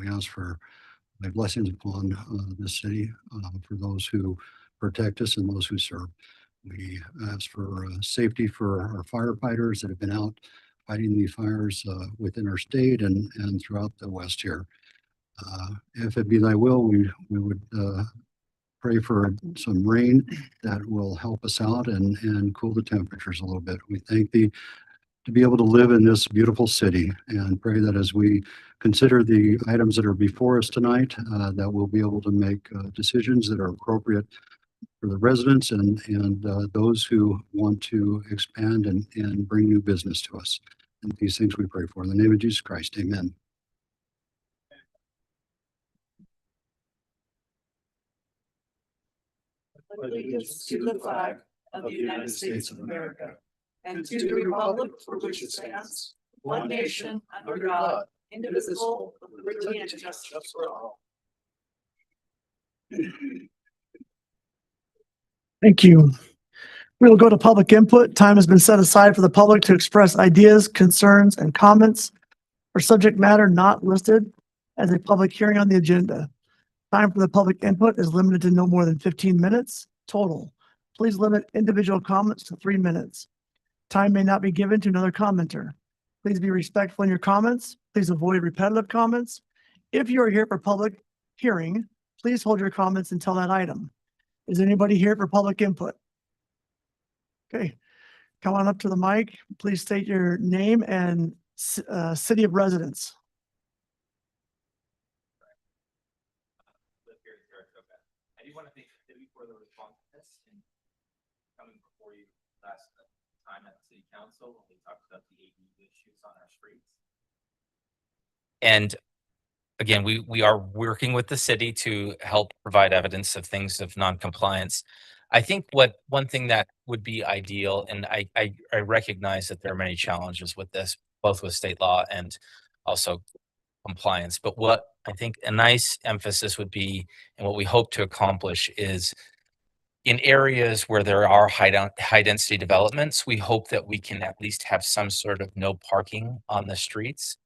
We ask for thy blessings upon this city, for those who protect us and those who serve. We ask for safety for our firefighters that have been out fighting the fires within our state and throughout the West here. If it be thy will, we would pray for some rain that will help us out and cool the temperatures a little bit. We thank thee to be able to live in this beautiful city and pray that as we consider the items that are before us tonight, that we'll be able to make decisions that are appropriate for the residents and those who want to expand and bring new business to us. And these things we pray for. In the name of Jesus Christ, amen. Allegiance to the flag of the United States of America and to the republic for which it stands, one nation under God, indivisible, with liberty and justice for all. Thank you. We will go to public input. Time has been set aside for the public to express ideas, concerns, and comments for subject matter not listed as a public hearing on the agenda. Time for the public input is limited to no more than 15 minutes total. Please limit individual comments to 3 minutes. Time may not be given to another commenter. Please be respectful in your comments. Please avoid repetitive comments. If you are here for public hearing, please hold your comments until that item. Is anybody here for public input? Okay, come on up to the mic. Please state your name and city of residence. I do want to thank the city for the response to this and coming before you last time at the city council when we talked about the ADU issues on our streets. And again, we are working with the city to help provide evidence of things of non-compliance. I think one thing that would be ideal, and I recognize that there are many challenges with this, both with state law and also compliance. But what I think a nice emphasis would be, and what we hope to accomplish, is in areas where there are high density developments, we hope that we can at least have some sort of no parking on the streets,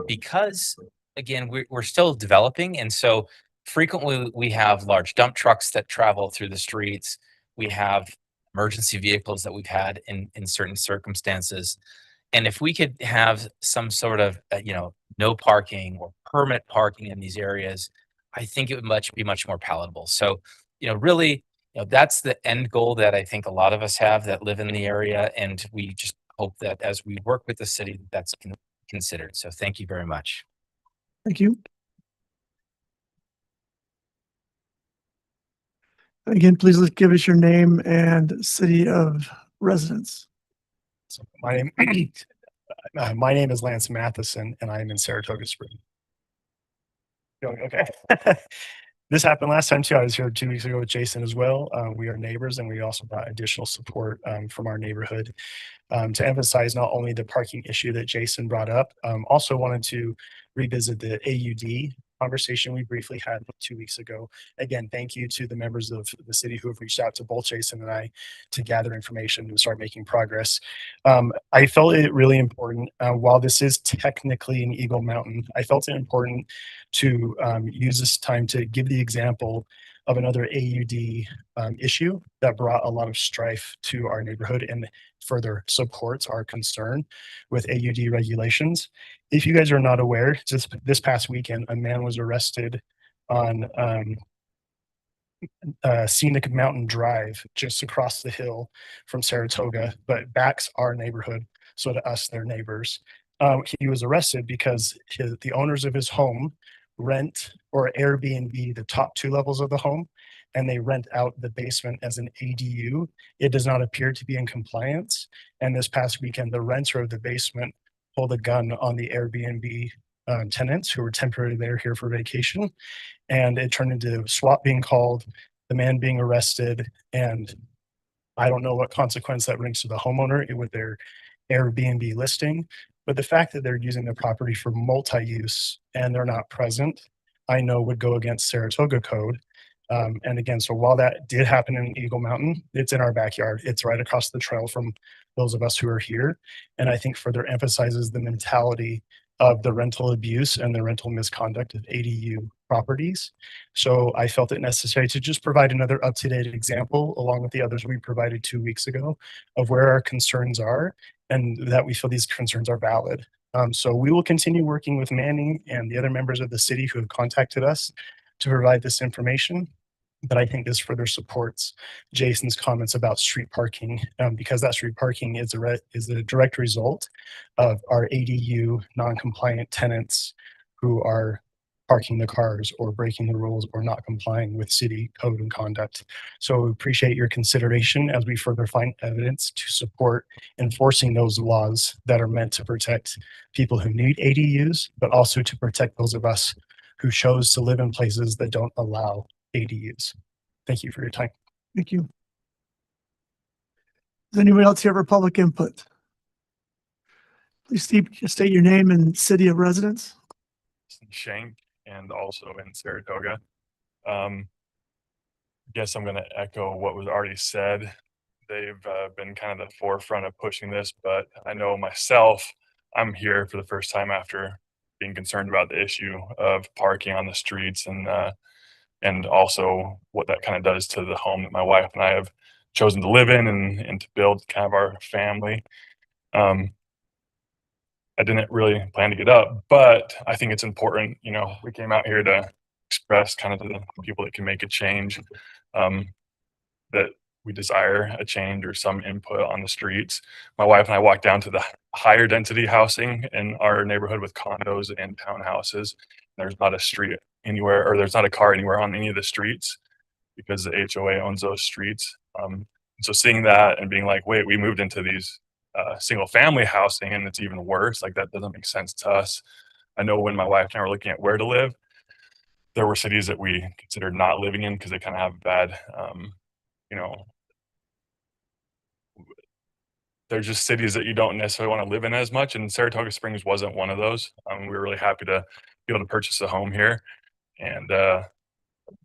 because again, we're still developing, and so frequently we have large dump trucks that travel through the streets. We have emergency vehicles that we've had in certain circumstances. And if we could have some sort of, no parking or permit parking in these areas, I think it would be much more palatable. So, really, that's the end goal that I think a lot of us have that live in the area. And we just hope that as we work with the city, that's considered. So thank you very much. Thank you. Again, please give us your name and city of residence. So my name is Lance Matheson, and I am in Saratoga Springs. Okay. This happened last time too. I was here 2 weeks ago with Jason as well. We are neighbors, and we also brought additional support from our neighborhood to emphasize not only the parking issue that Jason brought up, also wanted to revisit the AUD conversation we briefly had 2 weeks ago. Again, thank you to the members of the city who have reached out to both Jason and I to gather information and start making progress. I felt it really important, while this is technically in Eagle Mountain, I felt it important to use this time to give the example of another AUD issue that brought a lot of strife to our neighborhood and further supports our concern with AUD regulations. If you guys are not aware, just this past weekend, a man was arrested on Scenic Mountain Drive just across the hill from Saratoga, but backs our neighborhood, so to us, their neighbors. He was arrested because the owners of his home rent or Airbnb the top 2 levels of the home, and they rent out the basement as an ADU. It does not appear to be in compliance. And this past weekend, the renter of the basement pulled a gun on the Airbnb tenants who were temporarily there here for vacation. And it turned into SWAT being called, the man being arrested, and I don't know what consequence that brings to the homeowner with their Airbnb listing. But the fact that they're using the property for multi-use and they're not present, I know would go against Saratoga code. And again, so while that did happen in Eagle Mountain, it's in our backyard. It's right across the trail from those of us who are here. And I think further emphasizes the mentality of the rental abuse and the rental misconduct of ADU properties. So I felt it necessary to just provide another up-to-date example, along with the others we provided 2 weeks ago, of where our concerns are and that we feel these concerns are valid. So we will continue working with Manning and the other members of the city who have contacted us to provide this information. But I think this further supports Jason's comments about street parking, because that street parking is a direct result of our ADU non-compliant tenants who are parking the cars or breaking the rules or not complying with city code and conduct. So we appreciate your consideration as we further find evidence to support enforcing those laws that are meant to protect people who need ADUs, but also to protect those of us who chose to live in places that don't allow ADUs. Thank you for your time. Thank you. Is anybody else here for public input? Please state your name and city of residence. Shank and also in Saratoga. Guess I'm going to echo what was already said. They've been kind of the forefront of pushing this, but I know myself, I'm here for the first time after being concerned about the issue of parking on the streets and also what that kind of does to the home that my wife and I have chosen to live in and to build kind of our family. I didn't really plan to get up, but I think it's important, you know, we came out here to express kind of to the people that can make a change, that we desire a change or some input on the streets. My wife and I walked down to the higher density housing in our neighborhood with condos and townhouses. There's not a street anywhere, or there's not a car anywhere on any of the streets because the HOA owns those streets. So seeing that and being like, wait, we moved into these single family housing and it's even worse, like that doesn't make sense to us. I know when my wife and I were looking at where to live, there were cities that we considered not living in because they kind of have bad, you know, they're just cities that you don't necessarily want to live in as much. And Saratoga Springs wasn't one of those. We were really happy to be able to purchase a home here, and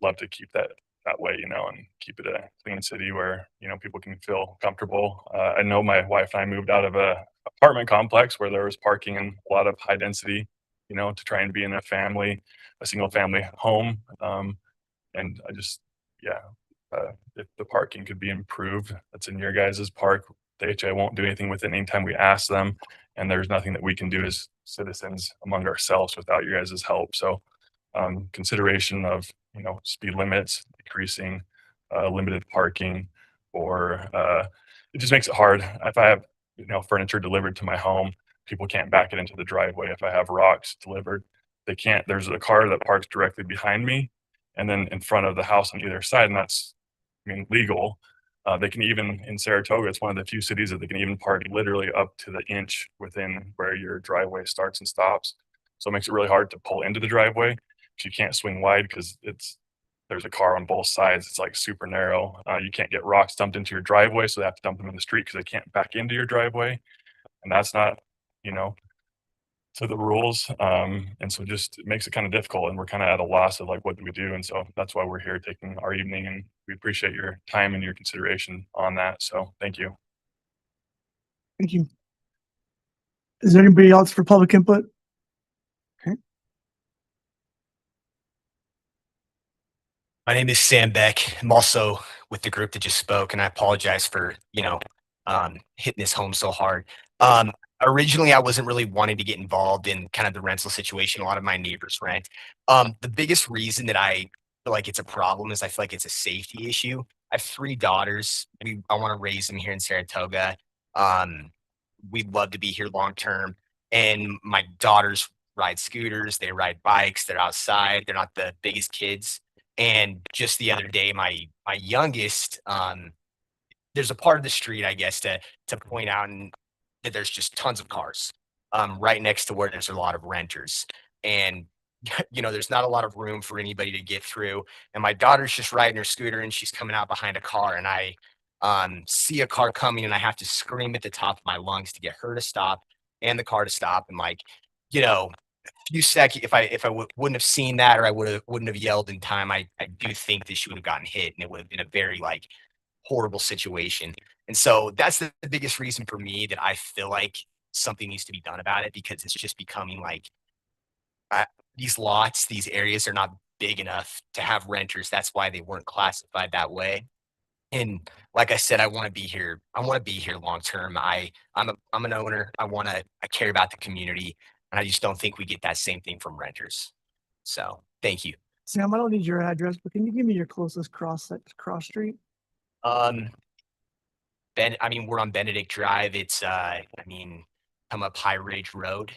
love to keep that way, you know, and keep it a clean city where, you know, people can feel comfortable. I know my wife and I moved out of a apartment complex where there was parking and a lot of high density, you know, to try and be in a single family home. And I just, yeah, if the parking could be improved, that's in your guys' park. The HA won't do anything with it anytime we ask them, and there's nothing that we can do as citizens among ourselves without your guys' help. So consideration of, you know, speed limits, decreasing limited parking, or it just makes it hard. If I have, you know, furniture delivered to my home, people can't back it into the driveway. If I have rocks delivered, they can't. There's a car that parks directly behind me and then in front of the house on either side, and that's, I mean, legal. They can even, in Saratoga, it's one of the few cities that they can even park literally up to the inch within where your driveway starts and stops. So it makes it really hard to pull into the driveway. You can't swing wide because there's a car on both sides. It's like super narrow. You can't get rocks dumped into your driveway, so they have to dump them in the street because they can't back into your driveway, and that's not, you know, to the rules. And so just it makes it kind of difficult, and we're kind of at a loss of like, what do we do? And so that's why we're here taking our evening, and we appreciate your time and your consideration on that. So thank you. Thank you. Is there anybody else for public input? My name is Sam Beck. I'm also with the group that just spoke, and I apologize for, hitting this home so hard. Originally, I wasn't really wanting to get involved in kind of the rental situation. A lot of my neighbors rent. The biggest reason that I feel like it's a problem is I feel like it's a safety issue. I have 3 daughters. I want to raise them here in Saratoga. We'd love to be here long term. And my daughters ride scooters. They ride bikes. They're outside. They're not the biggest kids. And just the other day, my youngest, there's a part of the street, I guess, to point out that there's just tons of cars right next to where there's a lot of renters. And, there's not a lot of room for anybody to get through. And my daughter's just riding her scooter and she's coming out behind a car. And I see a car coming and I have to scream at the top of my lungs to get her to stop and the car to stop. And few seconds, if I wouldn't have seen that, or I wouldn't have yelled in time, I do think that she would have gotten hit, and it would have been a very horrible situation. And so that's the biggest reason for me that I feel like something needs to be done about it because it's just becoming like these lots, these areas are not big enough to have renters. That's why they weren't classified that way. And like I said, I want to be here. I want to be here long term. I'm an owner. I care about the community, and I just don't think we get that same thing from renters. So thank you. Sam, I don't need your address, but can you give me your closest cross street? We're on Benedict Drive. It's come up High Ridge Road.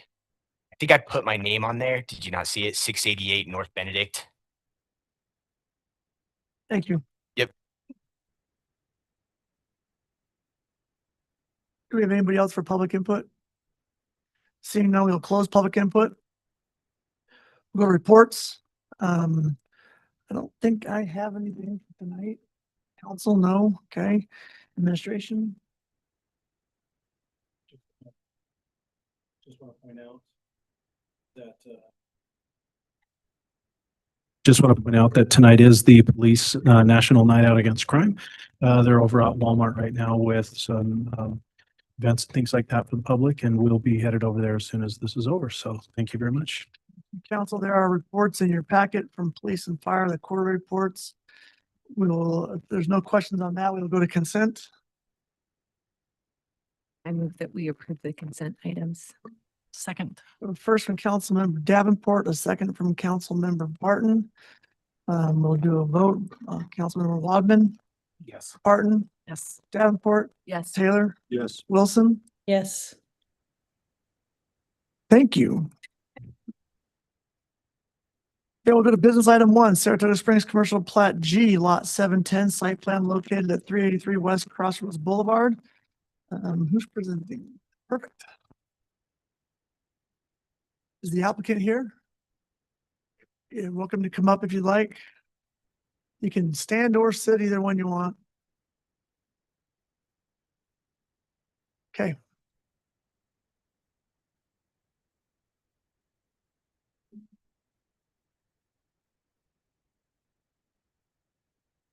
I think I put my name on there. Did you not see it? 688 North Benedict. Thank you. Yep. Do we have anybody else for public input? Seeing none, we'll close public input. We'll go to reports. I don't think I have anything for tonight. Council, no. Okay. Administration. Just want to point out that tonight is the police National Night Out Against Crime. They're over at Walmart right now with some events and things like that for the public, and we'll be headed over there as soon as this is over. So thank you very much. Council, there are reports in your packet from police and fire, the quarterly reports. If there's no questions on that, we'll go to consent. I move that we approve the consent items. Second. First from Councilmember Davenport, a second from Councilmember Barton. We'll do a vote. Councilmember Wadman, Yes. Barton, Yes. Davenport, Yes. Taylor, Yes. Wilson. Yes. Thank you. Okay, we'll go to business item 1, Saratoga Springs Commercial Plat G, Lot 710, site plan located at 383 West Crossroads Boulevard. Who's presenting? Perfect. Is the applicant here? You're welcome to come up if you'd like. You can stand or sit, either one you want. Okay.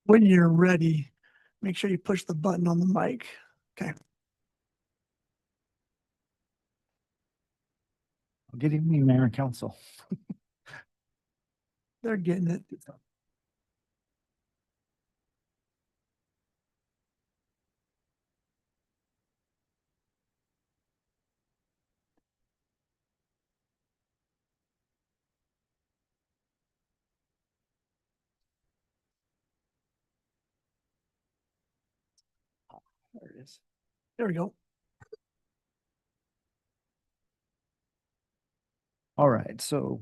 When you're ready, make sure you push the button on the mic. Okay. Good evening, Mayor and Council. They're getting it. There it is. There we go. All right, so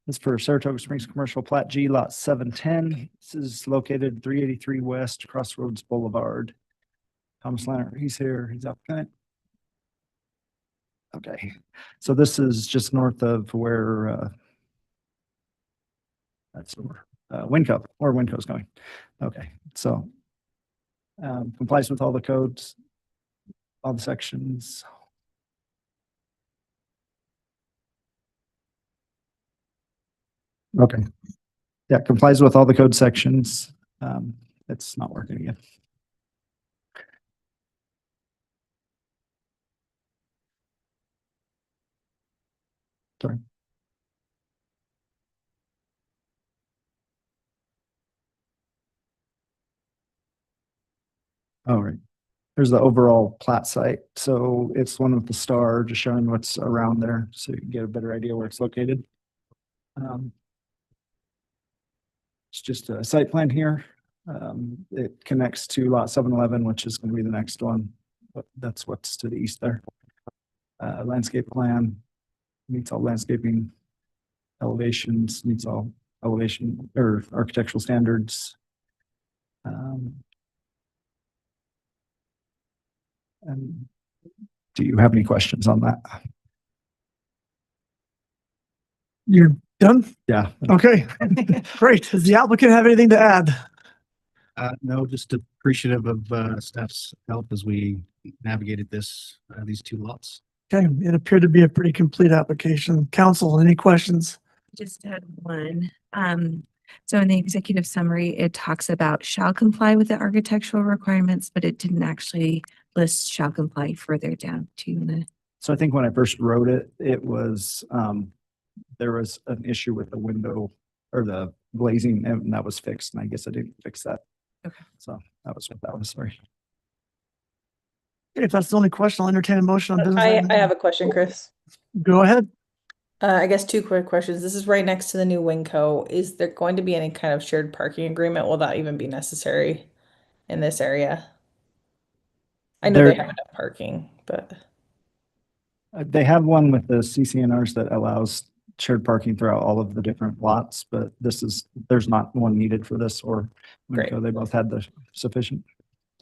this is for Saratoga Springs Commercial Plat G, Lot 710. This is located 383 West Crossroads Boulevard. Thomas Leonard, he's here, he's applicant. Okay, so this is just north of where that's Winco, where Winco's going. Okay, so complies with all the codes, all the sections. Okay. Yeah, complies with all the code sections. It's not working again. Sorry. All right. Here's the overall plat site. So it's one with the star, just showing what's around there so you can get a better idea where it's located. It's just a site plan here. It connects to lot 711, which is going to be the next one. But that's what's to the east there. Landscape plan meets all landscaping elevations, meets all elevation or architectural standards. And do you have any questions on that? You're done? Yeah. Okay, great. Does the applicant have anything to add? No, just appreciative of staff's help as we navigated these two lots. Okay, it appeared to be a pretty complete application. Council, any questions? Just had one. So in the executive summary, it talks about shall comply with the architectural requirements, but it didn't actually list shall comply further down. Do you want to So I think when I first wrote it, it was, there was an issue with the window or the glazing and that was fixed. And I guess I didn't fix that. Okay. So that was what that was. Sorry. If that's the only question, I'll entertain a motion on business. item I have one. a question, Chris. Go ahead. I guess two quick questions. This is right next to the new Winco. Is there going to be any kind of shared parking agreement? Will that even be necessary in this area? I know they There- have enough parking, but They have one with the CCNRs that allows shared parking throughout all of the different lots, but there's not one needed for this or Great. Winco. They both had the sufficient.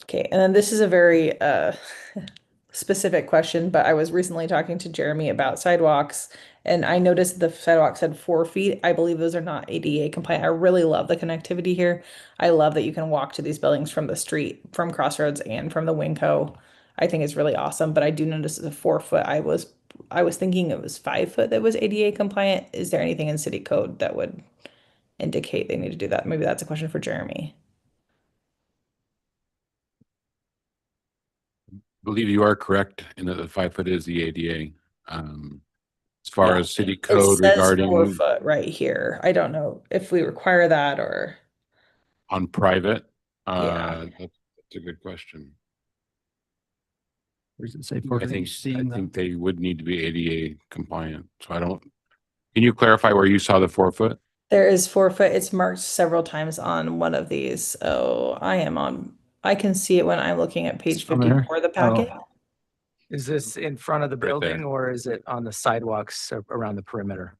okay. And then this is a very specific question, but I was recently talking to Jeremy about sidewalks and I noticed the sidewalks had 4 feet. I believe those are not ADA compliant. I really love the connectivity here. I love that you can walk to these buildings from the street, from Crossroads and from the Winco. I think it's really awesome, but I do notice it's a 4 foot. I was thinking it was 5 foot that was ADA compliant. Is there anything in city code that would indicate they need to do that? Maybe that's a question for Jeremy. Believe you are correct in that the 5 foot is the ADA. As far Yeah. as city It code says regarding 4 foot right here. I don't know if we require that or. on private, Yeah. that's a good question. Where does it say? I think they would need to be ADA compliant. So can you clarify where you saw the 4 foot? There is 4 foot. It's marked several times on one of these. Oh, I can see it when I'm looking at page Over here? 54 of the packet. Is this in front of the Right there. building or is it on the sidewalks around the perimeter?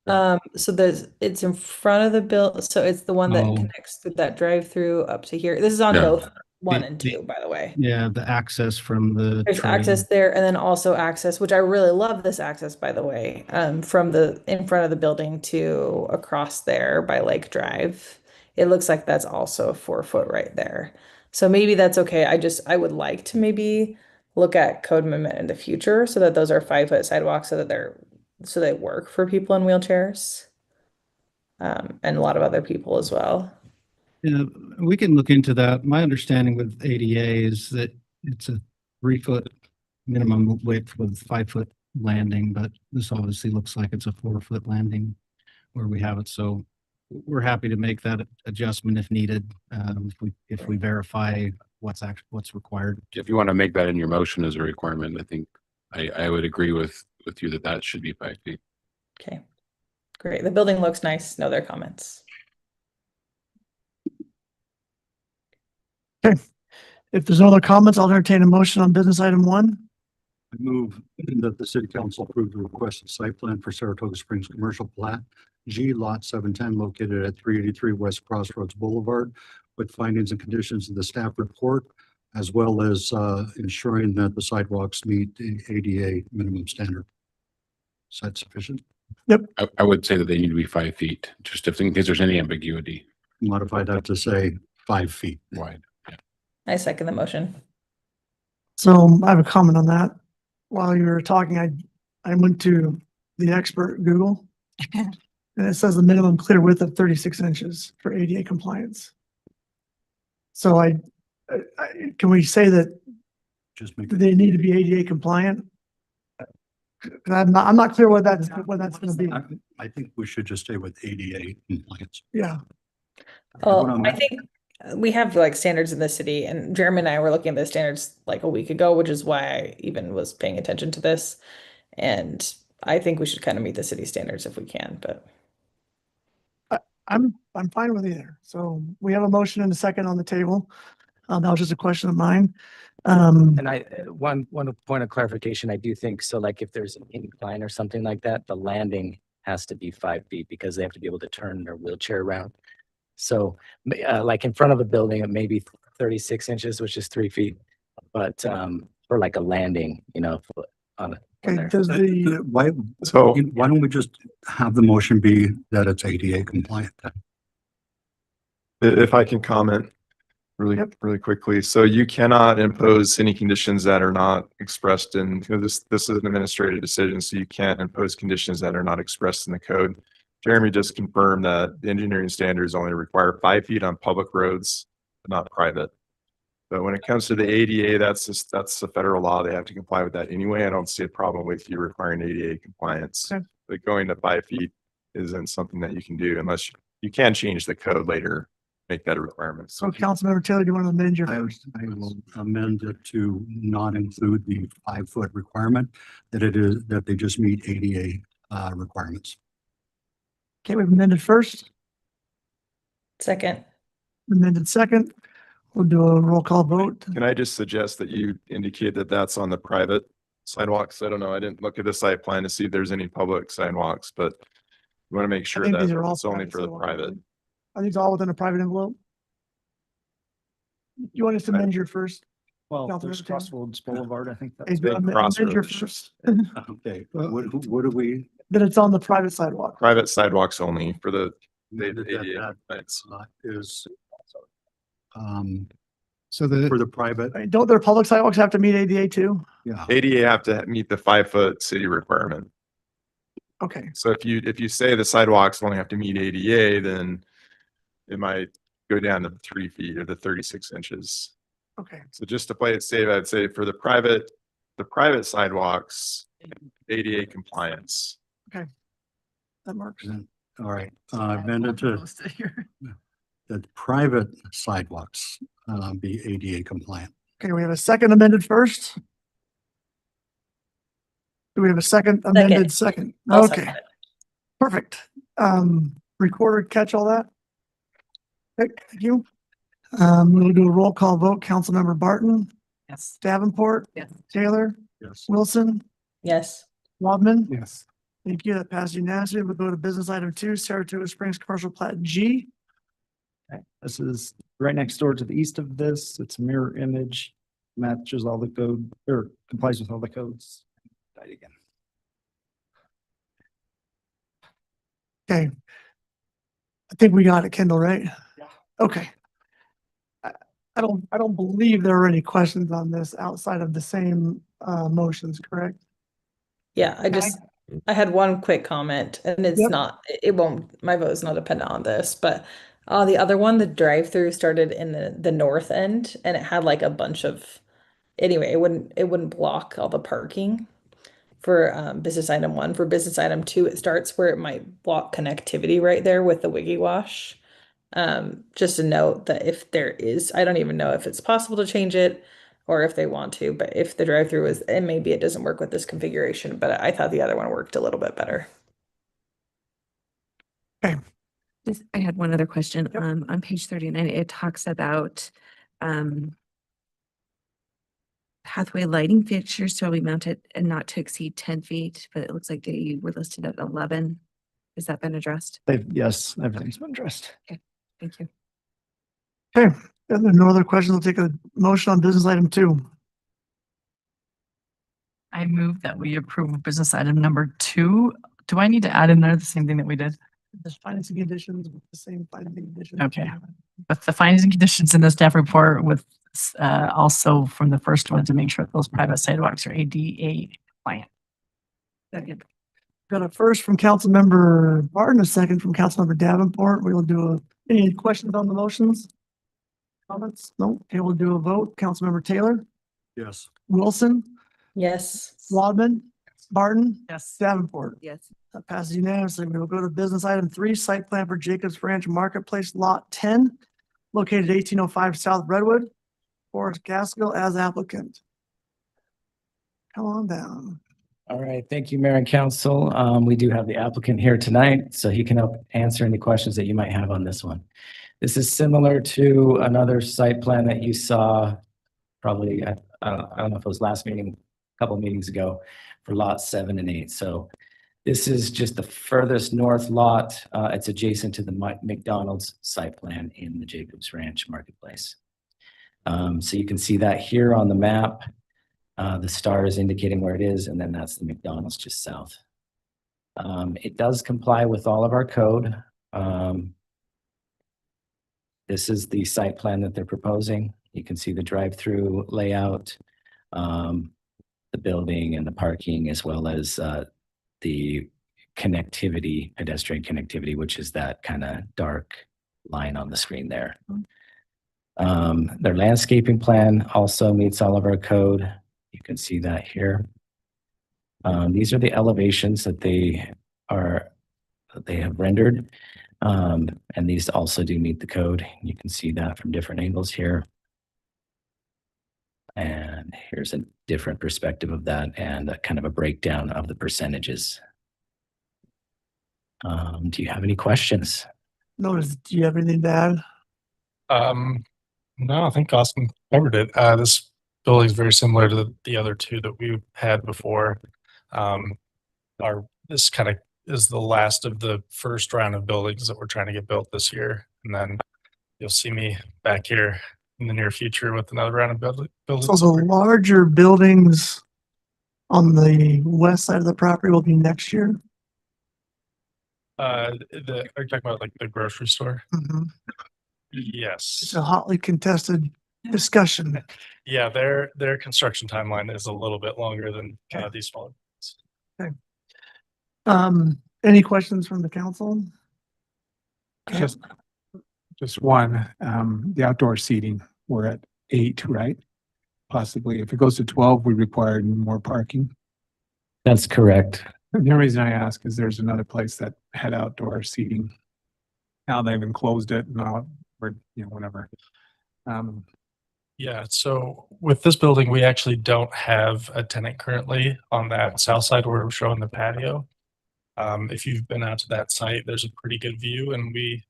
So it's in front of the so it's the one that Oh. connects through that drive-through up to here. This is on Yeah. both 1 The- and the- 2, by the way. Yeah, the access from the. There's train. access there and then also access, which I really love this access, by the way, from in front of the building to across there by Lake Drive. It looks like that's also a 4 foot right there. So maybe that's okay. I would like to maybe look at code amendment in the future so that those are 5 foot sidewalks so that they work for people in wheelchairs. And a lot of other people as well. Yeah, we can look into that. My understanding with ADA is that it's a 3 foot minimum width with 5 foot landing, but this obviously looks like it's a 4 foot landing where we have it. So we're happy to make that adjustment if needed, if we verify what's required. If you want to make that in your motion as a requirement, I think I would agree with you that should be 5 feet. Okay, great. The building looks nice. No other comments. If there's no other comments, I'll entertain a motion on business item 1. I move that the city council approve the requested site plan for Saratoga Springs Commercial Plat G Lot 710 located at 383 West Crossroads Boulevard with findings and conditions of the staff report, as well as ensuring that the sidewalks meet the ADA minimum standard. Is that sufficient? I would say that they need to be 5 feet, just if in case there's any ambiguity Modify that to say 5 feet. wide. I second the motion. So I have a comment on that. While you were talking, I went to the expert Google. And it says the minimum clear width of 36 inches for ADA compliance. So can we say that Just make, they need to be ADA compliant? 'Cause I'm not clear what that's gonna be. I think we should just stay with ADA compliance. Yeah, Everyone Well, on I that? think we have like standards in the city and Jeremy and I were looking at the standards like a week ago, which is why I even was paying attention to this. And I think we should kind of meet the city standards if we can, but I'm fine with either. So we have a motion and a second on the table. That was just a question of mine. And one point of clarification, I do think, so like if there's an incline or something like that, the landing has to be 5 feet because they have to be able to turn their wheelchair around. So like in front of a building, it may be 36 inches, which is 3 feet. But for like a landing, on Okay, there. does the, Why don't we just have the motion be that it's ADA compliant? If I can comment Yep. really quickly. So you cannot impose any conditions that are not expressed in, this is an administrative decision, so you can't impose conditions that are not expressed in the code. Jeremy just confirmed that the engineering standards only require 5 feet on public roads, not private. But when it comes to the ADA, that's a federal law. They have to comply with that anyway. I don't see a problem with you requiring ADA compliance. Okay. But going to 5 feet isn't something that you can do unless you can change the code later, make that a requirement. So Councilmember Taylor, do you want to amend your? I will amend it to not include the 5-foot requirement, that they just meet ADA requirements. Okay, we've amended first, Second. amended second. We'll do a roll call vote. Can I just suggest that you indicate that that's on the private sidewalks? I don't know. I didn't look at the site plan to see if there's any public sidewalks, but you want to make sure think that these are all it's only private for the sidewalks. private. Are these all within a private envelope? You want us to amend your first? Well, Councilmember there's Taylor? Crossroads Boulevard. I think Hey, that's. do Big amend your crossroads. first. Okay, what do we? That it's on the private sidewalk. Private sidewalks only for the that- ADA that, compliance. Is So the, for the private, Right, don't their public sidewalks have to meet ADA too? yeah. ADA have to meet the 5-foot city requirement. Okay, So if you say the sidewalks only have to meet ADA, then it might go down to 3 feet or the 36 inches. okay. So just to play it safe, I'd say for the private sidewalks, ADA compliance. That works. All right, amended to the private sidewalks be ADA compliant. Okay, we have a second amended first. Do we have a second amended second? I'll Okay, second it. perfect. Recorder, catch all that? Okay, thank you. We'll do a roll call vote. Councilmember Barton, Yes. Davenport, Yes. Taylor, Yes. Wilson, Yes. Wadman. yes. Thank you. That passed unanimously. We'll go to business item 2, Saratoga Springs Commercial Plat G. Okay, this is right next door to the east of this. It's a mirror image, matches all the code or complies with all the codes. Died again. Okay. I think we got it, Kendall, right? Yeah. Okay. I don't believe there are any questions on this outside of the same motions, correct? Yeah, I had one quick comment and it's Yep. not, it won't, my vote is not dependent on this, but the other one, the drive-through started in the north end and it had like a bunch of, anyway, it wouldn't block all the parking for business item 1. For business item 2, it starts where it might block connectivity right there with the Wiggy Wash. Just a note that if there is, I don't even know if it's possible to change it or if they want to, but if the drive-through is, and maybe it doesn't work with this configuration, but I thought the other one worked a little bit better. I had one other question. Yep. On page 39, it talks about pathway lighting fixtures shall be mounted and not to exceed 10 feet, but it looks like they were listed at 11. Has that been addressed? Yes, everything's been addressed. Thank you. Okay, if there are no other questions, we'll take a motion on business item 2. I move that we approve business item number 2. Do I need to add in there the same thing that we did? The financing conditions, with the same financing conditions. Okay. With the findings and conditions in the staff report with also from the first one to make sure those private sidewalks are ADA compliant. Second. Got a first from Councilmember Barton, a second from Councilmember Davenport. We will do any questions on the motions? Comments? No. Okay, we'll do a vote. Councilmember Taylor, Yes. Wilson, Yes. Wadman, Barton, Yes. Davenport. Yes. That passes unanimously. We will go to business item 3, site plan for Jacobs Ranch Marketplace Lot 10, located 1805 South Redwood. Forrest Gaskell as applicant. Come on down. All right, thank you, Mayor and Council. We do have the applicant here tonight, so he can help answer any questions that you might have on this one. This is similar to another site plan that you saw probably, I don't know if it was last meeting, a couple of meetings ago for lots 7 and 8. So this is just the furthest north lot. It's adjacent to the McDonald's site plan in the Jacobs Ranch Marketplace. So you can see that here on the map. The star is indicating where it is, and then that's the McDonald's just south. It does comply with all of our code. This is the site plan that they're proposing. You can see the drive-through layout, the building and the parking, as well as the connectivity, pedestrian connectivity, which is that kind of dark line on the screen there. Their landscaping plan also meets all of our code. You can see that here. These are the elevations that they have rendered. And these also do meet the code. You can see that from different angles here. And here's a different perspective of that and a kind of a breakdown of the percentages. Do you have any questions? Notice, do you have anything to add? No, I think Austin covered it. This building is very similar to the other two that we've had before. This kind of is the last of the first round of buildings that we're trying to get built this year. And then you'll see me back here in the near future with another round of buildings. So the larger buildings on the west side of the property will be next year. Are you talking about like the grocery store? Mhm. Yes. It's a hotly contested discussion. Yeah, their construction timeline is a little bit longer than these smaller. Any questions from the council? Okay. Just one, the outdoor seating, we're at 8, right? Possibly, if it goes to 12, we require more parking. That's correct. And the only reason I ask is there's another place that had outdoor seating. Now they've enclosed it, now we're, whatever. Yeah, so with this building, we actually don't have a tenant currently on that south side where we're showing the patio. If you've been out to that site, there's a pretty good view, and we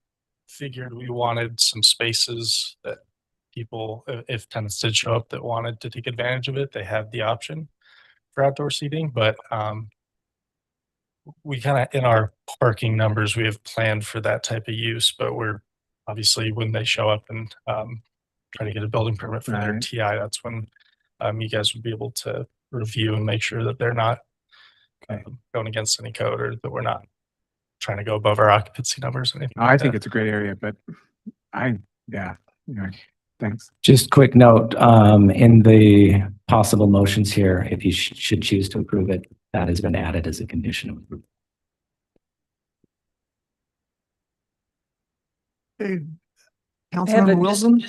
figured we wanted some spaces that people, if tenants did show up that wanted to take advantage of it, they have the option for outdoor seating. But we kind of, in our parking numbers, we have planned for that type of use, but we're obviously when they show up and try to get a building permit for their TI, that's when you guys would be able to review and make sure that they're not going against any code, or that we're not trying to go above our occupancy numbers or anything. I think it's a great area, but thanks. Just quick note, in the possible motions here, if you should choose to approve it, that has been added as a condition of approval. Okay. I have Councilmember Wilson?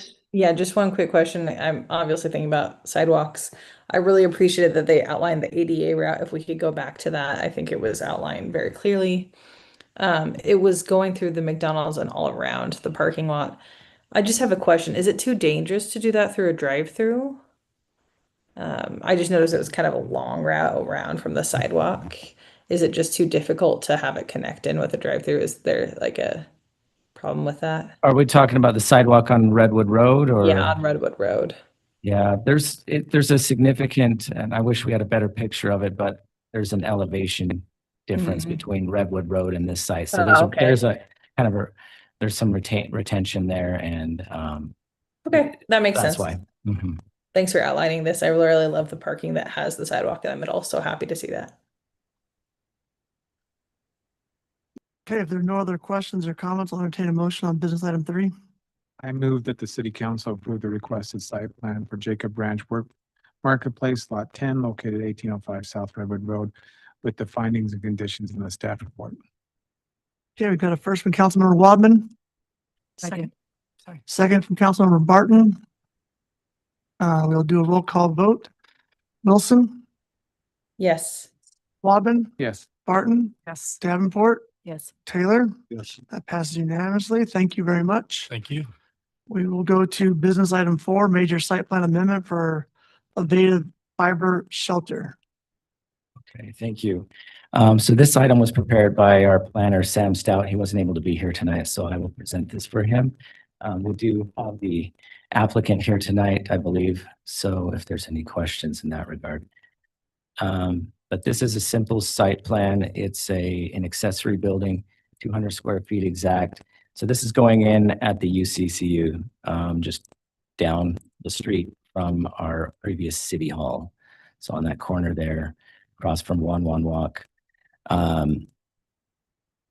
just one quick question. I'm obviously thinking about sidewalks. I really appreciated that they outlined the ADA route. If we could go back to that, I think it was outlined very clearly. It was going through the McDonald's and all around the parking lot. I just have a question. Is it too dangerous to do that through a drive-through? I just noticed it was kind of a long route around from the sidewalk. Is it just too difficult to have it connect in with a drive-through? Is there like a problem with that? Are we talking about the sidewalk on Redwood Road or? Yeah, on Redwood Road. Yeah, there's a significant, and I wish we had a better picture of it, but there's an elevation difference between Redwood Road and this site. So there's a kind of there's some retention there, and okay, that makes sense. that's why. Thanks for outlining this. I really love the parking that has the sidewalk in the middle. So happy to see that. Okay, if there are no other questions or comments, I'll entertain a motion on business item 3. I move that the city council approve the requested site plan for Jacob Branch Marketplace, Lot 10, located 1805 South Redwood Road, with the findings and conditions in the staff report. Okay, we've got a first from Councilmember Wadman. Second from Councilmember Barton. We'll do a roll call vote. Wilson, Yes. Wadman, Yes. Barton, Yes. Davenport, Yes. Taylor. Yes. That passes unanimously. Thank you very much. Thank you. We will go to business item 4, major site plan amendment for Aveda Fiber Shelter. Okay, thank you. So this item was prepared by our planner, Sam Stout. He wasn't able to be here tonight, so I will present this for him. We do have the applicant here tonight, I believe. So if there's any questions in that regard. But this is a simple site plan. It's an accessory building, 200 square feet exact. So this is going in at the UCCU, just down the street from our previous city hall. So on that corner there, across from One Walk.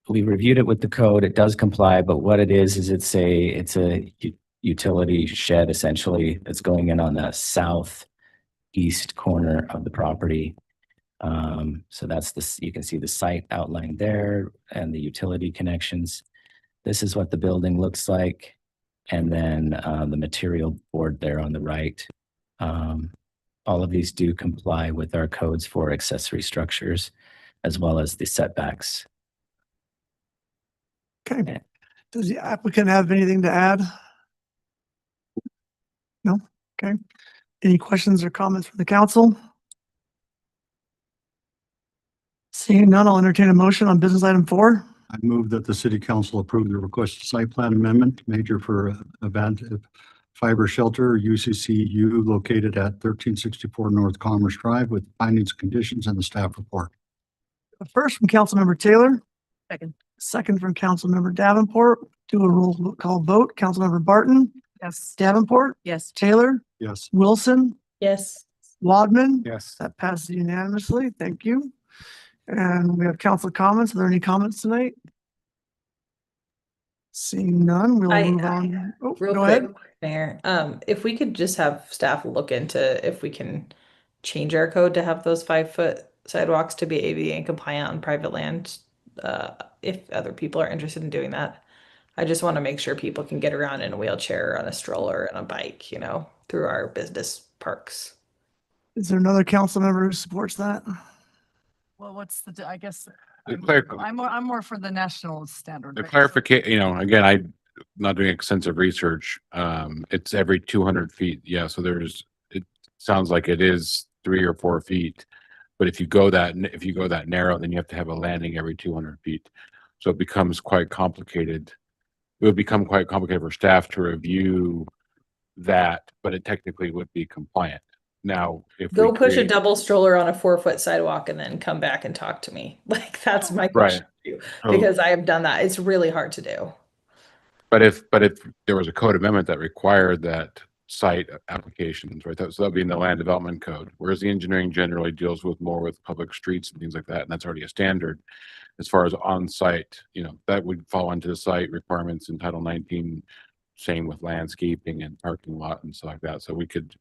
We reviewed it with the code. It does comply, but what it is it's a utility shed essentially that's going in on the southeast corner of the property. So that's you can see the site outlined there and the utility connections. This is what the building looks like. and then the material board there on the right. All of these do comply with our codes for accessory structures as well as the setbacks. Okay. Does the applicant have anything to add? No? Okay. Any questions or comments from the council? Seeing none, I'll entertain a motion on business item 4. I move that the city council approve the requested site plan amendment major for event fiber shelter UCCU located at 1364 North Commerce Drive with findings, conditions, and the staff report. First from Councilmember Taylor, Second. second from Councilmember Davenport. Do a roll call vote. Councilmember Barton, Yes. Davenport, Yes. Taylor, Yes. Wilson, Yes. Wadman. Yes. That passes unanimously. Thank you. And we have council comments. Are there any comments tonight? Seeing none, we'll move on. Oh, Real go quick, ahead. Mayor, if we could just have staff look into if we can change our code to have those 5-foot sidewalks to be ADA compliant on private land, if other people are interested in doing that. I just want to make sure people can get around in a wheelchair, on a stroller, and a bike, you know, through our business parks. Is there another council member who supports that? Well, what's the, I guess, The I'm more for the national standard. right? clarification, again, I'm not doing extensive research. It's every 200 feet. Yeah. So it sounds like it is 3 or 4 feet. But if you go that narrow, then you have to have a landing every 200 feet. So it becomes quite complicated. It would become quite complicated for staff to review that, but it technically would be compliant. Now, if Go we push a create- double stroller on a 4-foot sidewalk and then come back and talk to me. Like, that's my question to you, Oh. because I have done that. It's really hard to do. But if there was a code amendment that required that site applications, right? So that'd be in the land development code, whereas the engineering generally deals with more with public streets and things like that, and that's already a standard. As far as on-site, that would fall into the site requirements in Title 19. Same with landscaping and parking lot and stuff like that. So we could.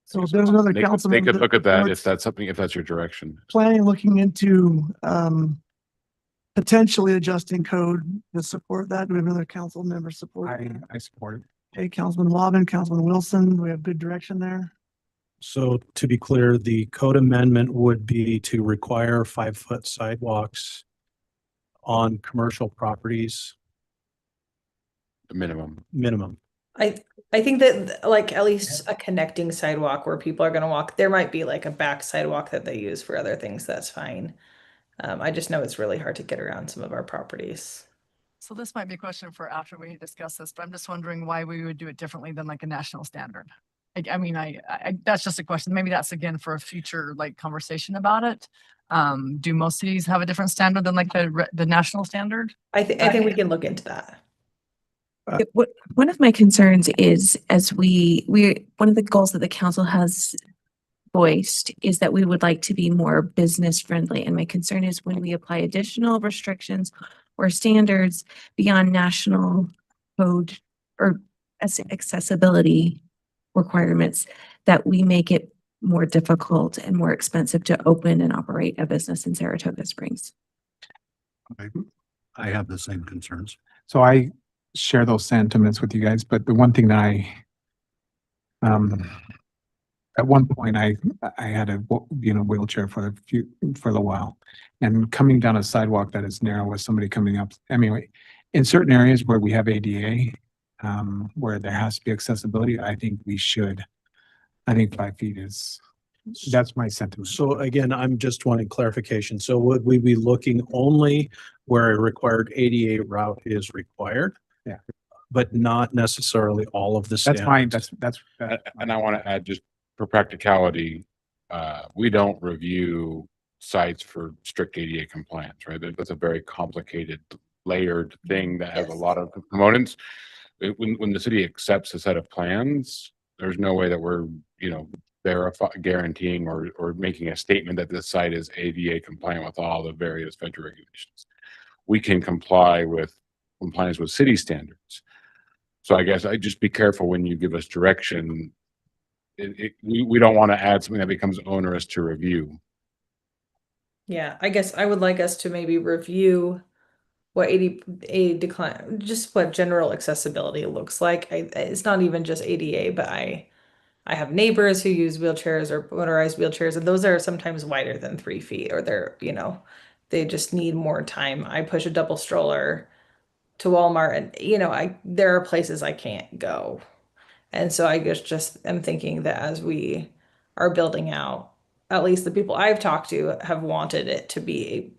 So if there's another They council could member look at that that's if that's your direction. planning, looking into potentially adjusting code to support that. Do we have another council member support? I support it. Okay, Councilman Wadman, Councilman Wilson, do we have good direction there? So to be clear, the code amendment would be to require 5-foot sidewalks on commercial properties, The minimum. minimum. I think that, like, at least a connecting sidewalk where people are gonna walk, there might be like a back sidewalk that they use for other things, that's fine. I just know it's really hard to get around some of our properties. So this might be a question for after we discuss this, but I'm just wondering why we would do it differently than like a national standard. I mean, that's just a question. Maybe that's again for a future like conversation about it. Do most cities have a different standard than like the national standard? I think we can look into that. One of my concerns is as one of the goals that the council has voiced is that we would like to be more business friendly. And my concern is when we apply additional restrictions or standards beyond national code or accessibility requirements, that we make it more difficult and more expensive to open and operate a business in Saratoga Springs. I have the same concerns. So I share those sentiments with you guys, but the one thing that at one point I had a wheelchair for a while, and coming down a sidewalk that is narrow with somebody coming up. Anyway, in certain areas where we have ADA, where there has to be accessibility, I think 5 feet that's my sentiment. So again, I'm just wanting clarification. So would we be looking only where a required ADA route is required? Yeah. But not necessarily all of the That's standards? fine. That's. And I want to add, just for practicality, we don't review sites for strict ADA compliance, right? That's a very complicated, layered thing that has a lot of components. When the city accepts a set of plans, there's no way that we're, guaranteeing or making a statement that this site is ADA compliant with all the various federal regulations. We can compliance with city standards. So I guess I just be careful when you give us direction. We don't want to add something that becomes onerous to review. Yeah, I guess I would like us to maybe review what a decline, just what general accessibility looks like. It's not even just ADA, but I have neighbors who use wheelchairs or motorized wheelchairs, and those are sometimes wider than 3 feet, or they just need more time. I push a double stroller to Walmart, and there are places I can't go. And so I guess just am thinking that as we are building out, at least the people I've talked to have wanted it to be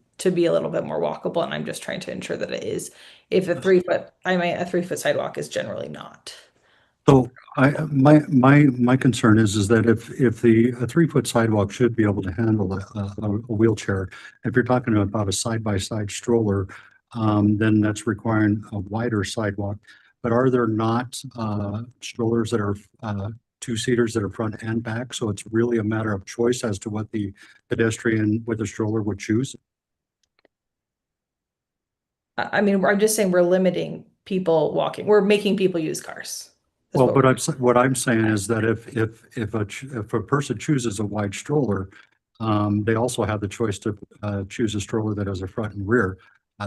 a little bit more walkable, and I'm just trying to ensure that it is. If a 3-foot sidewalk is generally not. So my concern is that if a 3-foot sidewalk should be able to handle a wheelchair, if you're talking about a side-by-side stroller, then that's requiring a wider sidewalk. But are there not strollers that are two-seaters that are front and back? So it's really a matter of choice as to what the pedestrian with a stroller would choose? I mean, I'm just saying we're limiting people walking. We're making people use cars. That's Well, what what I'm saying is that if a person chooses a wide stroller, they also have the choice to choose a stroller that has a front and rear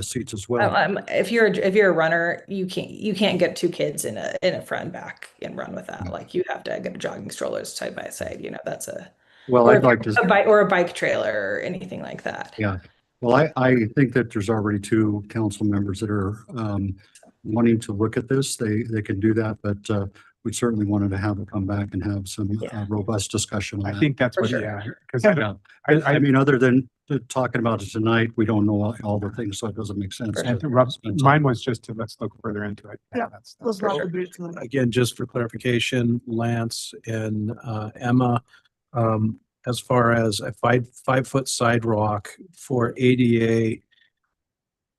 seats as well. If you're a runner, you can't get two kids in a front and back and run with that. Like you have to get a jogging stroller side by side. That's Well, or I'd like to. a bike trailer or anything like that. Yeah. Well, I think that there's already 2 council members that are wanting to look at this. They can do that, but we certainly wanted to have it come back and have some robust discussion on I that. think that's For what, sure. yeah, because Yeah. I mean, other than talking about it tonight, we don't know all the things, so it doesn't make sense. For to- mine was just to, let's look further into it. Yeah, That's Let's not debate it tonight. Again, just for clarification, Lance and Emma, as far as a 5-foot sidewalk for ADA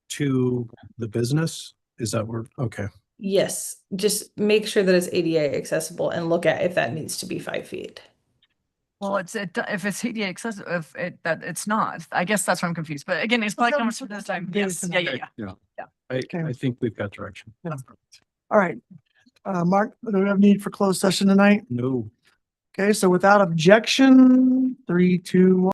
to the business, is that where, okay. Yes, just make sure that it's ADA accessible and look at if that needs to be 5 feet. Well, if it's ADA accessible, it's not. I guess that's where I'm confused. But again, it's probably comes from this time. Yes, yeah. I think we've got direction. All right. Mark, do we have need for closed session tonight? No. Okay, so without objection, 3, 2, 1.